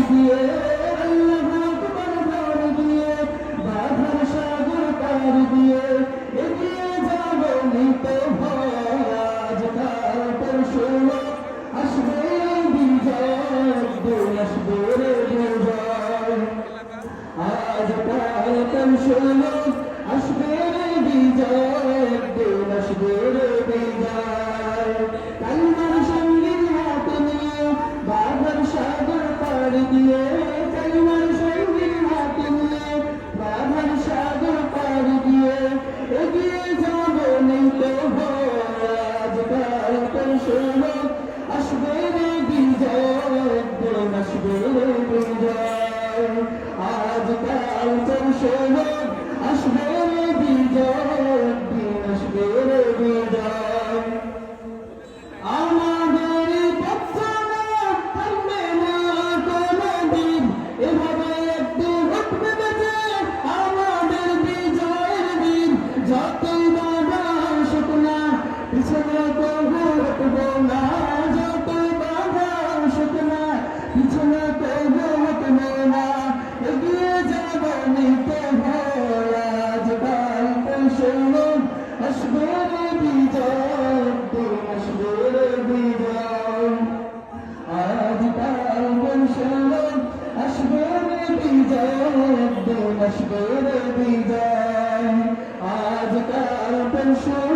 দিয়ে আল্লাহু আকবার ভর দিয়ে বাধার সাগর পার দিয়ে এগিয়ে যাব নিতে ভয় আজকাল পরশু আসবে বিজয় দিন আসবে রে বিজয় আজকাল পরশু আসবে রে বিজয় দিন আসবে রে বিজয় কালমার সঙ্গীর হাত নিয়ে বাধার সাগর পার দিয়ে কালমার সঙ্গীর হাত নিয়ে বাধার সাগর পার দিয়ে এগিয়ে যাব নিতে ভয় আজকাল পরশু আসবে রে বিজয় দিন আসবে রে বিজয় আজকাল পরশু আসবে রে বিজয় দিন আসবে রে বিজয় আমাদের পথ থামবে না কোনদিন এভাবে একদিন উঠবে বেঁচে আমাদের বিজয়ের দিন যতই বাধা আসুক না পিছনে তবু হটব না যতই বাধা আসুক না পিছনে তবু হটব না এগিয়ে যাব নিতে ভয় আজকাল পরশু আসবে রে বিজয় দিন আসবে রে বিজয় আজকাল পরশু আসবে রে বিজয় দিন আসবে রে বিজয় আজকাল পরশু